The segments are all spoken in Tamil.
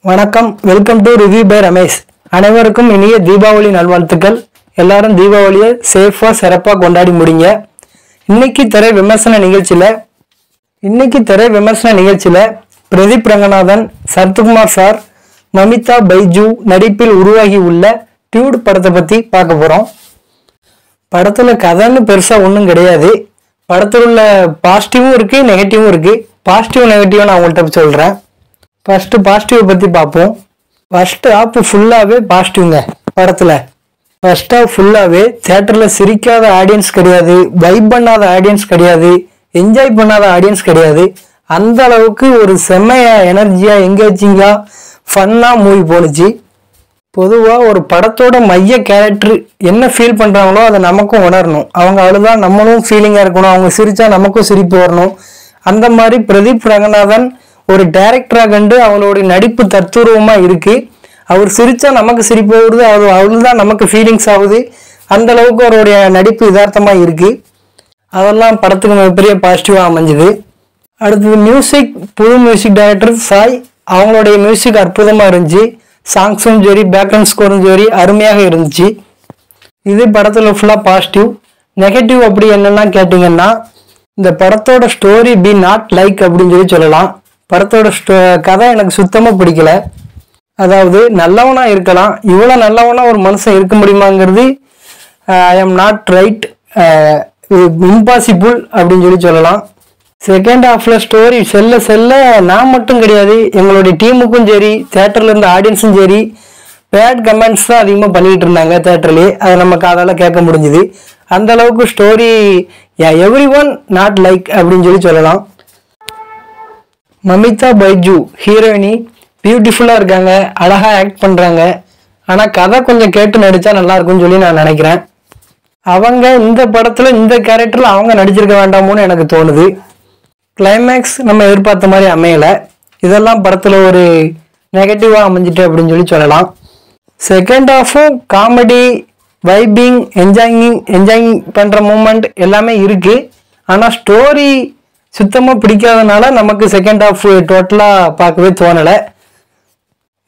வணக்கம், welcome to review by Ramesh. அனைவருக்கும் இனிய தீபாவளி நல்வாழ்த்துக்கள். எல்லாரும் தீபாவளியை சேஃபா சிறப்பாக கொண்டாடி முடிங்க. இன்னைக்கு திரை விமர்சன நிகழ்ச்சியில பிரதீப் ரங்கநாதன், சரத்குமார் சார், மமிதா பைஜு நடிப்பில் உருவாகி உள்ள டியூட் படத்தை பத்தி பார்க்க போறோம். படத்துல கதைன்னு பெருசா ஒன்றும் கிடையாது. படத்தில் உள்ள பாசிட்டிவும் இருக்கு, நெகட்டிவும் இருக்கு. பாசிட்டிவ் நெகட்டிவ் நான் உங்கள்கிட்ட சொல்றேன். ஃபர்ஸ்ட் பாசிட்டிவ் பத்தி பார்ப்போம். ஃபர்ஸ்ட் ஹாஃப் ஃபுல்லாவே பாசிட்டிவ்ங்க. படத்துல ஃபர்ஸ்ட் ஹாஃப் ஃபுல்லாவே தியேட்டர்ல சிரிக்காத ஆடியன்ஸ் கிடையாது, வைப் பண்ணாத ஆடியன்ஸ் கிடையாது, என்ஜாய் பண்ணாத ஆடியன்ஸ் கிடையாது. அந்த அளவுக்கு ஒரு செம்மைய எனர்ஜியா, எங்கேஜிங்கா, ஃபன்னா மூவி போணுச்சு. பொதுவா ஒரு படத்தோட மைய கேரக்டர் என்ன ஃபீல் பண்றாங்களோ அதை நமக்கும் உணரணும். அவங்க அவ்வளவுதான் நம்மளும் ஃபீலிங்கா இருக்கணும். அவங்க சிரிச்சா நமக்கும் சிரிப்பு வரணும். அந்த மாதிரி பிரதீப் ரங்கநாதன் ஒரு டைரக்டரா கண்டு அவங்களுடைய நடிப்பு தத்துரூபமா இருக்கு. அவர் சிரிச்சா நமக்கு சிரிப்பு வருது, அவ்வளவுதான் நமக்கு ஃபீலிங்ஸ் ஆகுது. அந்த அளவுக்கு அவருடைய நடிப்பு யதார்த்தமா இருக்கு. அதெல்லாம் படத்துக்கு மிகப்பெரிய பாசிட்டிவா அமைஞ்சுது. அடுத்தது மியூசிக். புது மியூசிக் டைரக்டர் சாய், அவங்களுடைய மியூசிக் அற்புதமா இருந்துச்சு. சாங்ஸும் சரி, பேக்ரவுண்ட் ஸ்கோரும் சரி, அருமையாக இருந்துச்சு. இது படத்துல ஃபுல்லா பாசிட்டிவ். நெகட்டிவ் அப்படி என்னன்னா கேட்டீங்கன்னா, இந்த படத்தோட ஸ்டோரி பி நாட் லைக் அப்படின்னு சொல்லலாம். படத்தோட கதை எனக்கு சுத்தமா பிடிக்கல. அதாவது நல்லவனா இருக்கலாம், இவ்வளவு நல்லவனா ஒரு மனுஷன் இருக்க முடியுமாங்கிறது I am not right, impossible அப்படின்னு சொல்லலாம். செகண்ட் ஹாஃப்ல ஸ்டோரி செல்ல நான் மட்டும் கிடையாது, எங்களுடைய டீமுக்கும் சரி, தியேட்டர்ல இருந்த ஆடியன்ஸும் சரி, பேட் கமெண்ட்ஸ் தான் அதிகமாக பண்ணிட்டு இருந்தாங்க தியேட்டர்லேயே. அதை நமக்கு அதால கேட்க முடிஞ்சுது. அந்த அளவுக்கு story every one not like அப்படின்னு சொல்லலாம். மமிதா பைஜு ஹீரோயினி பியூட்டிஃபுல்லா இருக்காங்க, அழகா ஆக்ட் பண்றாங்க. ஆனா கதை கொஞ்சம் கேட்டு நடிச்சா நல்லா இருக்கும்னு சொல்லி நான் நினைக்கிறேன். அவங்க இந்த படத்துல இந்த கேரக்டர்ல அவங்க நடிச்சிருக்க வேண்டாமோன்னு எனக்கு தோணுது. கிளைமேக்ஸ் நம்ம எதிர்பார்த்த மாதிரி அமையல. இதெல்லாம் படத்துல ஒரு நெகட்டிவா அமைஞ்சிட்டு அப்படின்னு சொல்லலாம். செகண்ட் ஹாஃபும் காமெடி, வைபிங், என்ஜாயிங் பண்ற மூமெண்ட் எல்லாமே இருக்கு. ஆனா ஸ்டோரி சுத்தமா பிடிக்காதனால நமக்கு செகண்ட் ஹாஃப் டோட்டலா பார்க்கவே தோணல.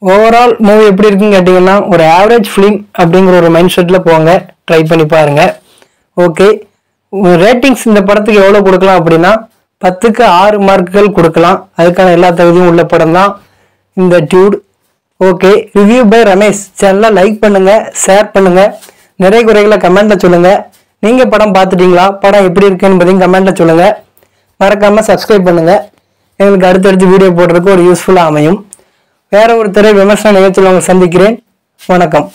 ஓவரால் மூவி எப்படி இருக்குன்னு கேட்டீங்கன்னா, ஒரு ஆவரேஜ் ஃபிலிம் அப்படிங்கிற ஒரு மைண்ட் செட்ல போங்க, ட்ரை பண்ணி பாருங்க. ஓகே, ரேட்டிங்ஸ் இந்த படத்துக்கு எவ்வளவு கொடுக்கலாம் அப்படின்னா 10க்கு 6 மார்க்குகள் கொடுக்கலாம். அதுக்கான எல்லா தகுதியும் உள்ள படம் தான் இந்த dude. Okay, review by Ramesh சேனலை லைக் பண்ணுங்க, ஷேர் பண்ணுங்க, நிறைய குறைகளை கமெண்ட்ல சொல்லுங்க. நீங்க படம் பார்த்துட்டீங்களா, படம் எப்படி இருக்குன்னு கமெண்ட்ல சொல்லுங்க. மறக்காம சப்ஸ்கிரைப் பண்ணுங்க. எங்களுக்கு அடுத்தடுத்து வீடியோ போடுறதுக்கு ஒரு யூஸ்ஃபுல்லா அமையும். வேற ஒரு திரை விமர்சன நிகழ்ச்சியில் உங்களை சந்திக்கிறேன். வணக்கம்.